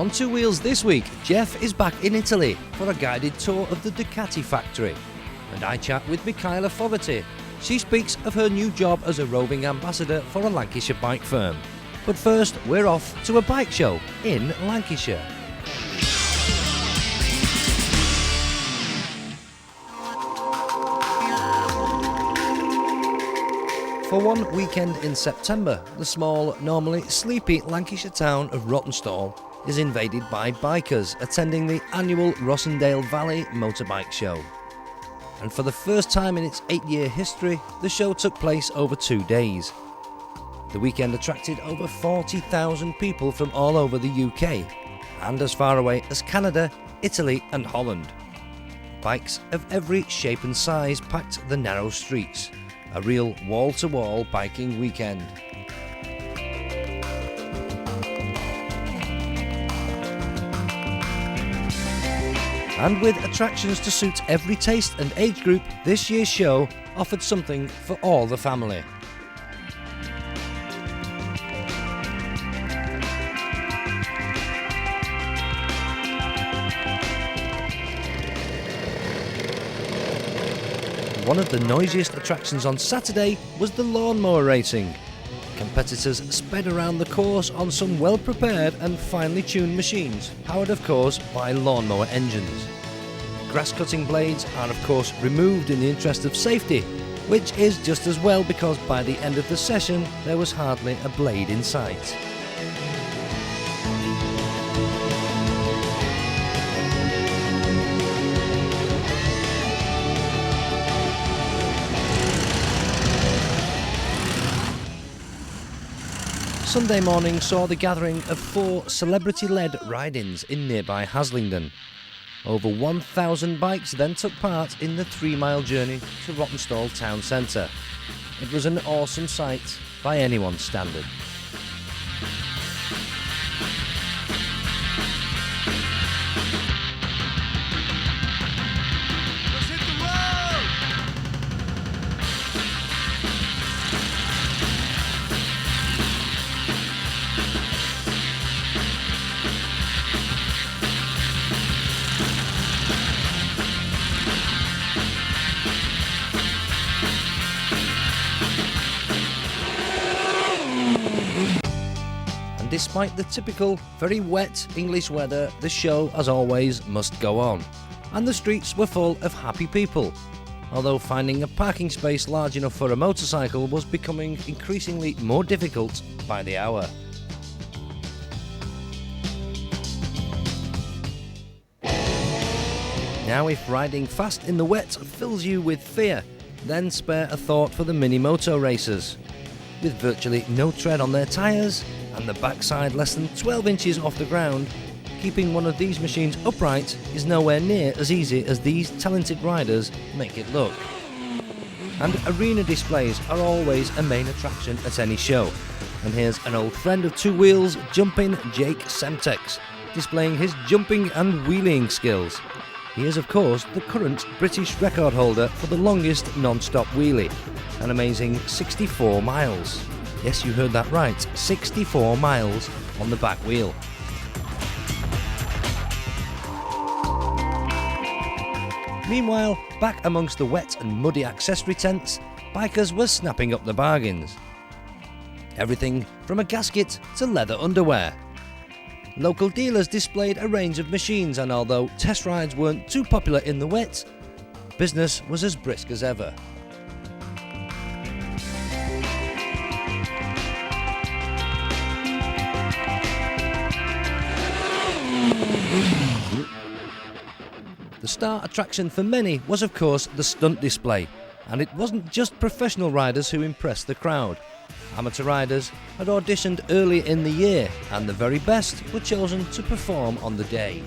On Two Wheels this week, Jeff is back in Italy for a guided tour of the Ducati Factory. And I chat with Michaela Fogarty. She speaks of her new job as a roving ambassador for a Lancashire bike firm. But first, we're off to a bike show in Lancashire. For one weekend in September, the small, normally sleepy Lancashire town of Rawtenstall is invaded by bikers attending the annual Rossendale Valley Motorbike Show. And for the first time in its 8-year history, the show took place over 2 days. The weekend attracted over 40,000 people from all over the UK and as far away as Canada, Italy and Holland. Bikes of every shape and size packed the narrow streets. A real wall-to-wall biking weekend. And with attractions to suit every taste and age group, this year's show offered something for all the family. One of the noisiest attractions on Saturday was the lawnmower racing. Competitors sped around the course on some well-prepared and finely tuned machines, powered of course by lawnmower engines. Grass-cutting blades are of course removed in the interest of safety, which is just as well because by the end of the session there was hardly a blade in sight. Sunday morning saw the gathering of 4 celebrity-led ride-ins in nearby Haslingden. Over 1,000 bikes then took part in the 3-mile journey to Rawtenstall town centre. It was an awesome sight by anyone's standard. Despite the typical, very wet English weather, the show, as always, must go on. And the streets were full of happy people, although finding a parking space large enough for a motorcycle was becoming increasingly more difficult by the hour. Now, if riding fast in the wet fills you with fear, then spare a thought for the mini-moto racers. With virtually no tread on their tyres, and the backside less than 12 inches off the ground, keeping one of these machines upright is nowhere near as easy as these talented riders make it look. And arena displays are always a main attraction at any show. And here's an old friend of Two Wheels, jumping Jake Semtex, displaying his jumping and wheeling skills. He is of course the current British record holder for the longest non-stop wheelie, an amazing 64 miles. Yes, you heard that right, 64 miles on the back wheel. Meanwhile, back amongst the wet and muddy accessory tents, bikers were snapping up the bargains. Everything from a gasket to leather underwear. Local dealers displayed a range of machines, and although test rides weren't too popular in the wet, business was as brisk as ever. The star attraction for many was of course the stunt display, and it wasn't just professional riders who impressed the crowd. Amateur riders had auditioned early in the year, and the very best were chosen to perform on the day.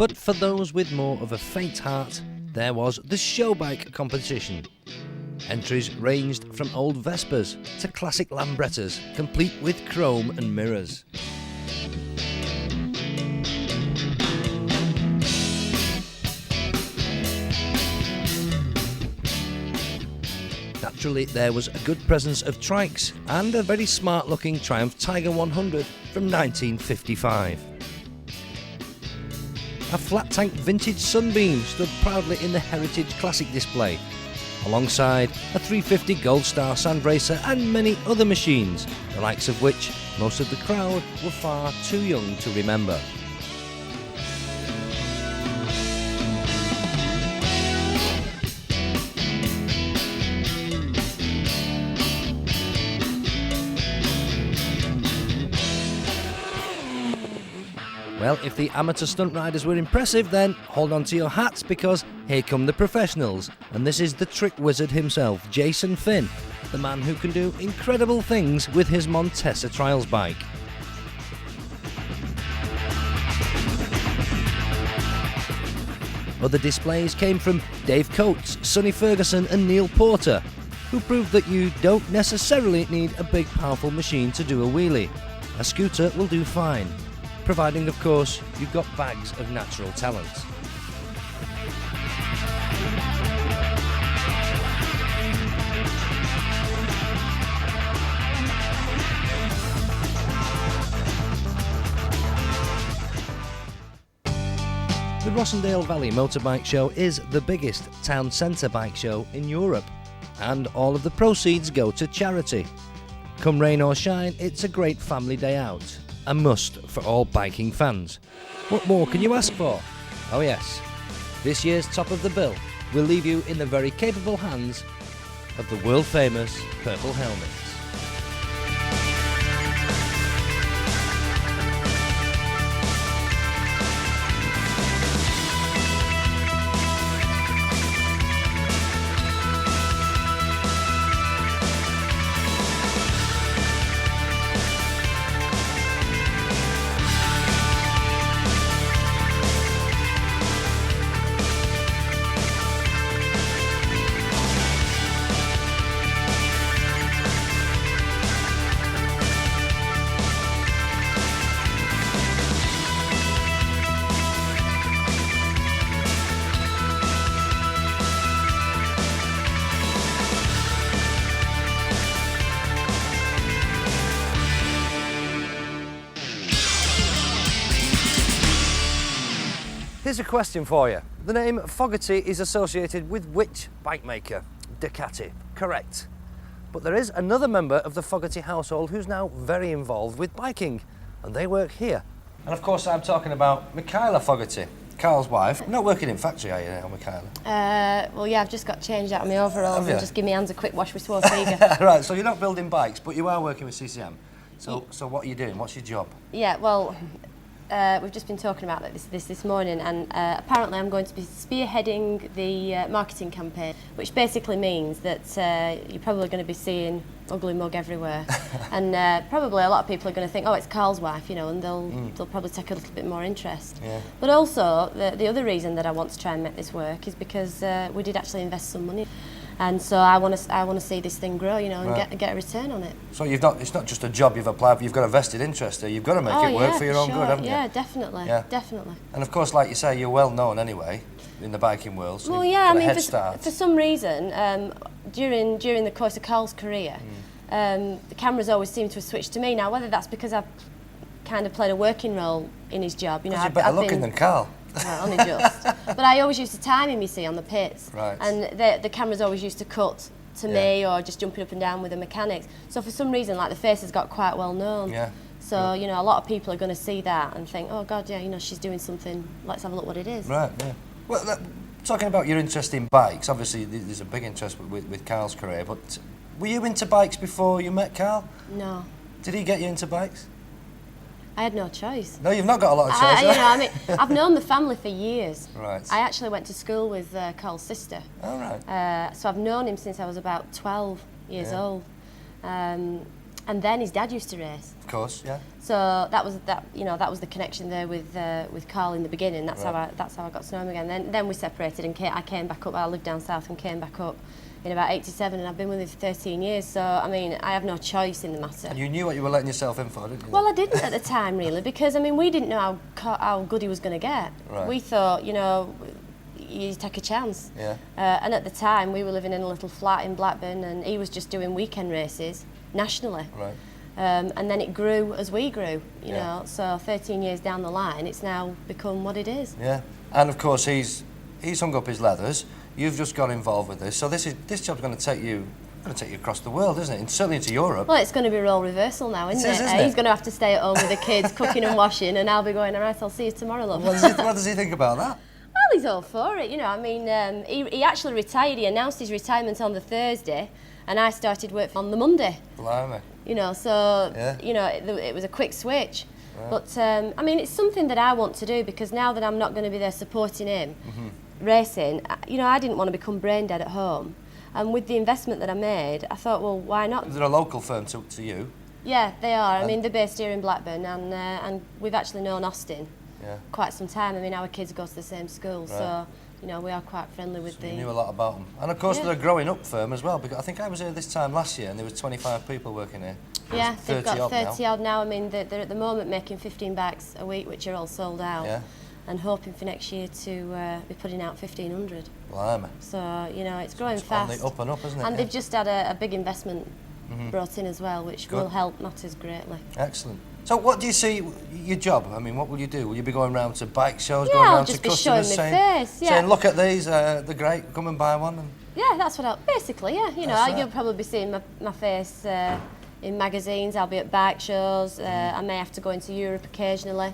But for those with more of a faint heart, there was the showbike competition. Entries ranged from old Vespers to classic Lambrettas, complete with chrome and mirrors. Naturally, there was a good presence of trikes and a very smart-looking Triumph Tiger 100 from 1955. A flat-tank vintage Sunbeam stood proudly in the Heritage Classic display, alongside a 350 Gold Star Sand Racer and many other machines, the likes of which most of the crowd were far too young to remember. Well, if the amateur stunt riders were impressive, then hold on to your hats, because here come the professionals, and this is the trick wizard himself, Jason Finn, the man who can do incredible things with his Montesa Trials bike. Other displays came from Dave Coates, Sonny Ferguson and Neil Porter, who proved that you don't necessarily need a big powerful machine to do a wheelie. A scooter will do fine, providing of course you've got bags of natural talent. The Rossendale Valley Motorbike Show is the biggest town centre bike show in Europe, and all of the proceeds go to charity. Come rain or shine, it's a great family day out. A must for all biking fans. What more can you ask for? Oh yes, this year's top of the bill will leave you in the very capable hands of the world famous Purple Helmets. Here's a question for you. The name Fogarty is associated with which bike maker? Ducati. Correct. But there is another member of the Fogarty household who's now very involved with biking, and they work here. And of course I'm talking about Michaela Fogarty, Carl's wife. You're not working in factory, are you now, Michaela? Well, yeah, I've just got changed out of my overalls and just give my hands a quick wash with Swartega. Right, so you're not building bikes, but you are working with CCM. So what are you doing? What's your job? Yeah, well, we've just been talking about this morning, and apparently I'm going to be spearheading the marketing campaign, which basically means that you're probably going to be seeing ugly mug everywhere, and probably a lot of people are going to think, oh, it's Carl's wife, you know, and they'll probably take a little bit more interest. Yeah. But also, the other reason that I want to try and make this work is because we did actually invest some money. And so I want to see this thing grow, you know, and get a return on it. So it's not just a job you've applied for, you've got a vested interest there. You've got to make it work for your own good, haven't you? Yeah, definitely. Yeah, definitely. And of course, like you say, you're well known anyway in the biking world. So well, yeah, I mean, for some reason, during the course of Carl's career, the cameras always seem to have switched to me. Now, whether that's because I've kind of played a working role in his job, you know, you're better looking than Carl. Well, only just. But I always used to time him, you see, on the pits. Right. And the cameras always used to cut to me, or just jumping up and down with the mechanics. So for some reason, like, the face has got quite well known. Yeah. So, you know, a lot of people are going to see that and think, oh, God, yeah, you know, she's doing something. Let's have a look what it is. Right, yeah. Well, talking about your interest in bikes, obviously there's a big interest with Carl's career, but were you into bikes before you met Carl? No. Did he get you into bikes? I had no choice. No, you've not got a lot of choice. You know, I mean, I've known the family for years. Right. I actually went to school with Carl's sister. Oh, right. So I've known him since I was about 12 years old. And And then his dad used to race. Of course, yeah. So that was the connection there with Carl in the beginning. That's how I got to know him again. Then we separated, and I came back up. I lived down south and came back up in about '87, and I've been with him for 13 years. So I mean, I have no choice in the matter. And you knew what you were letting yourself in for, didn't you? Well, I didn't at the time really, because I mean, we didn't know how good he was going to get. Right. We thought, you know, you take a chance. Yeah. And at the time, we were living in a little flat in Blackburn, and he was just doing weekend races nationally. Right. And then it grew as we grew, you Yeah. know. So 13 years down the line, it's now become what it is. Yeah. And of course, he's hung up his leathers. You've just got involved with this, so this job's going to take you across the world, isn't it? And certainly into Europe. Well, it's going to be role reversal now, isn't it? Isn't it? He's going to have to stay at home with the kids, cooking and washing, and I'll be going, all right, I'll see you tomorrow, love. What does he think about that? Well, he's all for it, you know. I mean, he actually retired. He announced his retirement on the Thursday, and I started work on the Monday. Blimey. You know, so, Yeah. you know, it was a quick switch. Right. But, I mean, it's something that I want to do, because now that I'm not going to be there supporting him, racing, you know, I didn't want to become brain dead at home. And with the investment that I made, I thought, well, why not? They're a local firm to you. Yeah, they are. I mean, they're based here in Blackburn, and we've actually known Austin Yeah. quite some time. I mean, our kids go to the same school, so, Right. you know, we are quite friendly with So the... you knew a lot about them. And of course, Yeah. they're a growing up firm as well, because I think I was here this time last year and there was 25 people working here. Yeah, they've got 30 30 odd now. I mean, they're at the moment making 15 bikes a week, which are all sold out. Yeah. And hoping for next year to be putting out 1,500. Blimey. So, you know, it's growing It's on fast. the up and up, isn't it? And Yeah. they've just had a big investment brought in as well, which Good. will help matters greatly. Excellent. So what do you see your job? I mean, what will you do? Will you be going round to bike shows, Yeah, going I'll round just to be showing customers my face, yeah. saying, look at these, they're great, come and buy one? And Yeah, that's what basically, yeah. You know, That's right. you'll probably be seeing my face in magazines. I'll be at bike shows. I may have to go into Europe occasionally.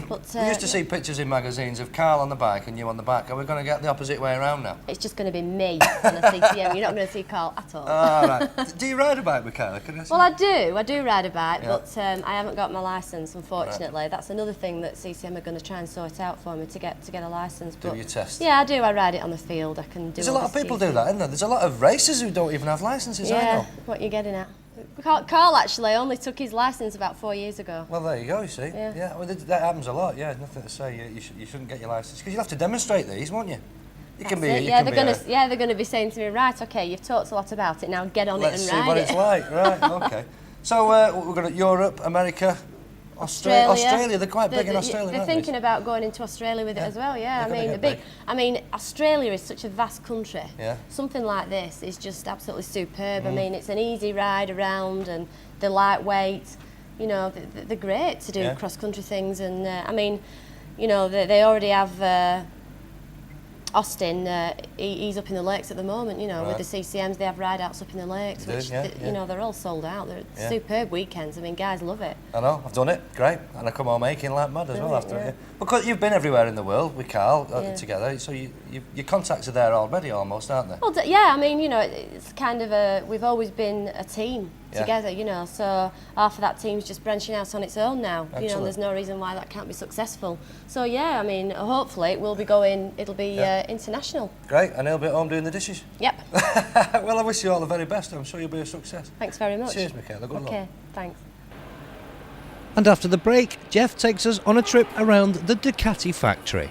But we used to see pictures in magazines of Carl on the bike and you on the back. Are we going to get the opposite way around now? it's just going to be me on a CTM. You're not going to see Carl at all. Ah, right. Do you ride a bike, Michaela? Can I see? Well, I do ride a bike, Yeah. but I haven't got my licence, unfortunately. Right. That's another thing that CCM are going to try and sort out for me to get a licence. Do your test? Yeah, I do. I ride it on the field. I can do. There's a lot of people do that, isn't there? There's a lot of racers who don't even have licences, I Yeah, know. what you're getting at. Carl actually only took his licence about 4 years ago. Well, there you go, you see. Yeah. Well, that happens a lot, yeah. Nothing to say. You shouldn't get your licence. Because you'll have to demonstrate these, won't you? It can be. That's it. Yeah, they're going to be saying to me, right, okay, you've talked a lot about it, now get on Let's it see and ride what it. it's like. Right, okay. So we're going to Europe, America, Australia. They're quite big in Australia, They're aren't they? thinking about going into Australia with it as well, yeah. They're I gonna mean, get big. Australia is such a vast country. Yeah. Something like this is just absolutely superb. I mean, it's an easy ride around, and they're lightweight. You know, they're great to do Yeah. cross-country things. And I mean, you know, they already have Austin. He's up in the lakes at the moment. You know, Right. with the CCMs, they have ride-outs up in the lakes, They do, which yeah. you know, they're all sold out. They're Yeah. superb weekends. I mean, guys love it. I know, I've done it, great. And I come home aching like mad as well Brilliant, after it. yeah. Yeah. Because you've been everywhere in the world with Carl Yeah. together, so your contacts are there already almost, aren't they? Well, yeah, I mean, you know, it's kind of we've always been a team Yeah. together, you know, so half of that team's just branching out on its own now. You know, Excellent. there's no reason why that can't be successful. So, yeah, I mean, hopefully it'll be Yeah. international. Great, and he'll be at home doing the dishes. Yep. Well, I wish you all the very best. I'm sure you'll be a success. Thanks very much. Cheers, Michaela. Good luck. Okay, thanks. And after the break, Jeff takes us on a trip around the Ducati factory.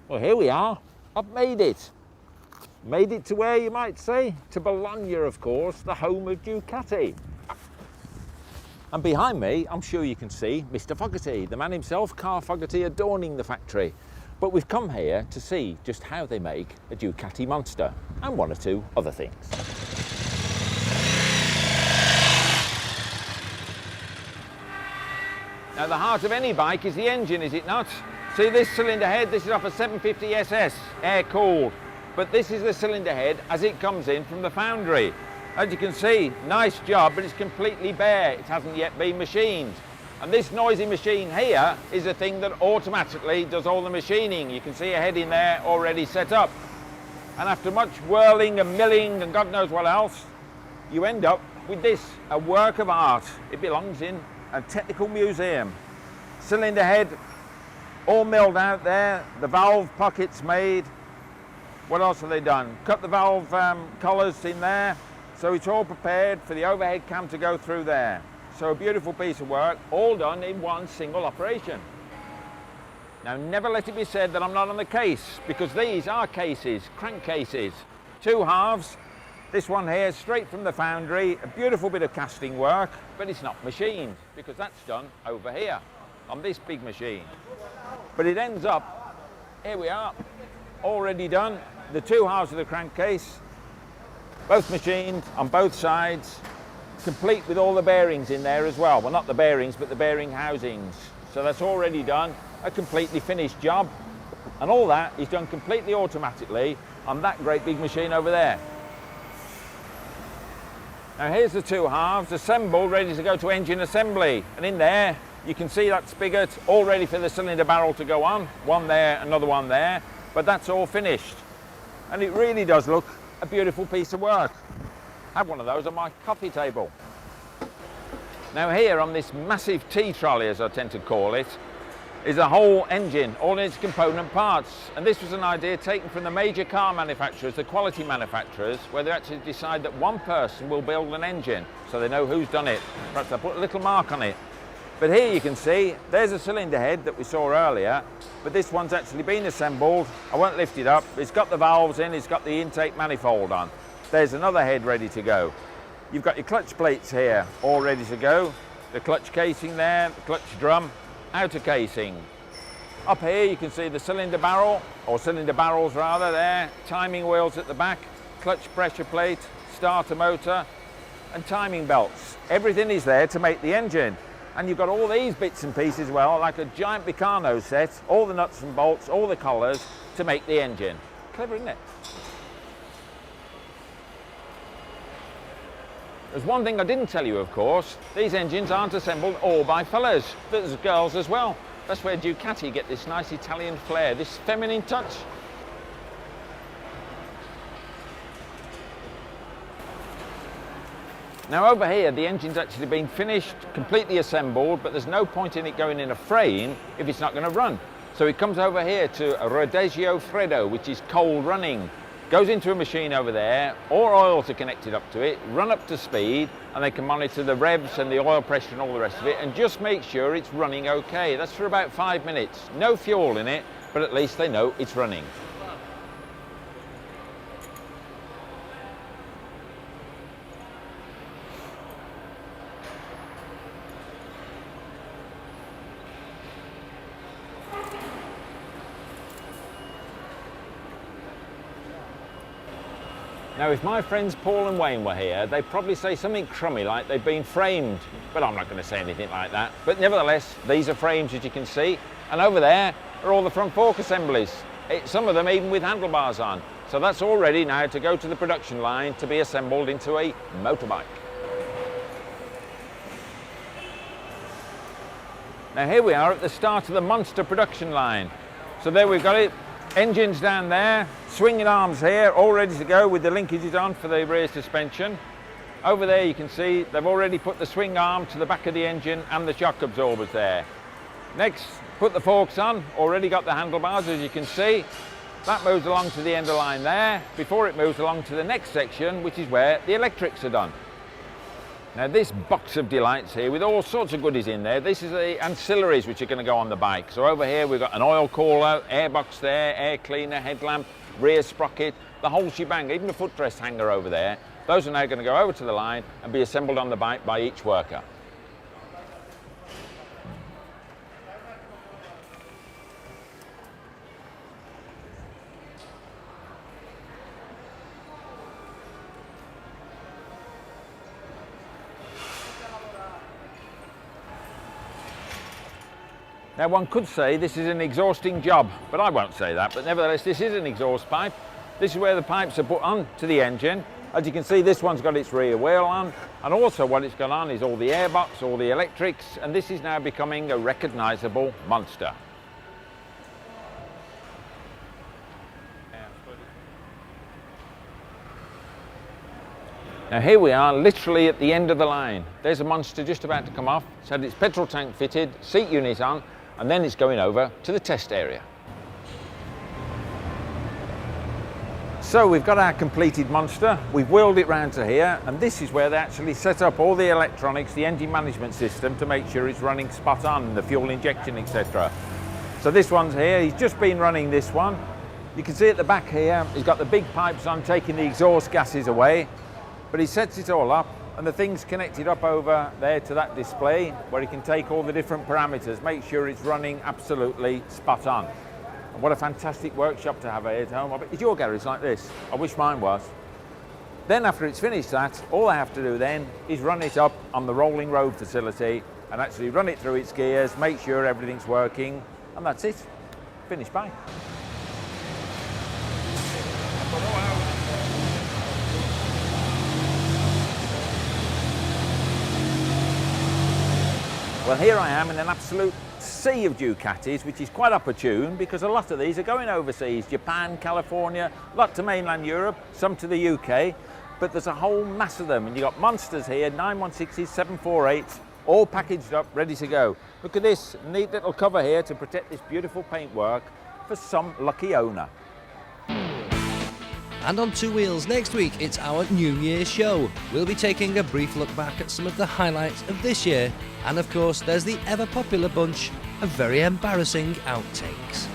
Well, here we are. I've made it. Made it to where, you might say? To Bologna, of course, the home of Ducati. And behind me, I'm sure you can see Mr. Fogarty, the man himself, Carl Fogarty, adorning the factory. But we've come here to see just how they make a Ducati Monster and one or two other things. Now, the heart of any bike is the engine, is it not? See this cylinder head? This is off a 750 SS, air-cooled. But this is the cylinder head as it comes in from the foundry. As you can see, nice job, but it's completely bare. It hasn't yet been machined. And this noisy machine here is a thing that automatically does all the machining. You can see a head in there already set up. And after much whirling and milling and God knows what else, you end up with this, a work of art. It belongs in a technical museum. Cylinder head All milled out there, the valve pockets made. What else have they done? Cut the valve collars in there, so it's all prepared for the overhead cam to go through there. So a beautiful piece of work, all done in one single operation. Now never let it be said that I'm not on the case, because these are cases, crankcases. Two halves, this one here straight from the foundry, a beautiful bit of casting work, but it's not machined, because that's done over here on this big machine. But it ends up, here we are, already done, the two halves of the crankcase, both machined on both sides, complete with all the bearings in there as well. Well, not the bearings, but the bearing housings. So that's already done, a completely finished job. And all that is done completely automatically on that great big machine over there. Now here's the two halves, assembled, ready to go to engine assembly. And in there, you can see that spigot all ready for the cylinder barrel to go on. One there, another one there, but that's all finished. And it really does look a beautiful piece of work. I have one of those on my coffee table. Now here on this massive T-trolley, as I tend to call it, is a whole engine, all in its component parts. And this was an idea taken from the major car manufacturers, the quality manufacturers, where they actually decide that one person will build an engine, so they know who's done it. Perhaps they'll put a little mark on it. But here you can see, there's a cylinder head that we saw earlier, but this one's actually been assembled. I won't lift it up. It's got the valves in, it's got the intake manifold on. There's another head ready to go. You've got your clutch plates here, all ready to go. The clutch casing there, the clutch drum, outer casing. Up here you can see the cylinder barrel, or cylinder barrels rather there, timing wheels at the back, clutch pressure plate, starter motor, and timing belts. Everything is there to make the engine. And you've got all these bits and pieces as well, like a giant Meccano set, all the nuts and bolts, all the collars to make the engine. Clever, isn't it? There's one thing I didn't tell you, of course. These engines aren't assembled all by fellas. There's girls as well. That's where Ducati get this nice Italian flair, this feminine touch. Now over here, the engine's actually been finished, completely assembled, but there's no point in it going in a frame if it's not going to run. So it comes over here to a Rodegio Freddo, which is cold running. Goes into a machine over there, all oils are connected up to it, run up to speed, and they can monitor the revs and the oil pressure and all the rest of it, and just make sure it's running okay. That's for about 5 minutes. No fuel in it, but at least they know it's running. Now, if my friends Paul and Wayne were here, they'd probably say something crummy like they've been framed, but I'm not going to say anything like that. But nevertheless, these are frames, as you can see, and over there are all the front fork assemblies. Some of them even with handlebars on. So that's all ready now to go to the production line to be assembled into a motorbike. Now here we are at the start of the monster production line. So there we've got it. Engines down there, swinging arms here, all ready to go with the linkages on for the rear suspension. Over there you can see they've already put the swing arm to the back of the engine and the shock absorbers there. Next, put the forks on, already got the handlebars as you can see. That moves along to the end of the line there, before it moves along to the next section, which is where the electrics are done. Now this box of delights here with all sorts of goodies in there, this is the ancillaries which are going to go on the bike. So over here we've got an oil cooler, airbox there, air cleaner, headlamp, rear sprocket, the whole shebang, even the footrest hanger over there. Those are now going to go over to the line and be assembled on the bike by each worker. Now one could say this is an exhausting job, but I won't say that, but nevertheless this is an exhaust pipe. This is where the pipes are put on to the engine. As you can see, this one's got its rear wheel on, and also what it's got on is all the airbox, all the electrics, and this is now becoming a recognisable monster. Now here we are, literally at the end of the line. There's a monster just about to come off. It's had its petrol tank fitted, seat unit on, and then it's going over to the test area. So we've got our completed monster, we've wheeled it round to here, and this is where they actually set up all the electronics, the engine management system, to make sure it's running spot on, the fuel injection, etc. So this one's here, he's just been running this one. You can see at the back here, he's got the big pipes on taking the exhaust gases away, but he sets it all up, and the thing's connected up over there to that display, where he can take all the different parameters, make sure it's running absolutely spot on. And what a fantastic workshop to have here at home. Is your garage like this? I wish mine was. Then after it's finished that, all I have to do then is run it up on the rolling road facility and actually run it through its gears, make sure everything's working, and that's it. Finished bye. Well, here I am in an absolute sea of Ducatis, which is quite opportune because a lot of these are going overseas, Japan, California, a lot to mainland Europe, some to the UK, but there's a whole mass of them, and you've got monsters here, 916s, 748s, all packaged up, ready to go. Look at this neat little cover here to protect this beautiful paintwork for some lucky owner. And on Two Wheels next week, it's our New Year show. We'll be taking a brief look back at some of the highlights of this year, and of course there's the ever popular bunch of very embarrassing outtakes.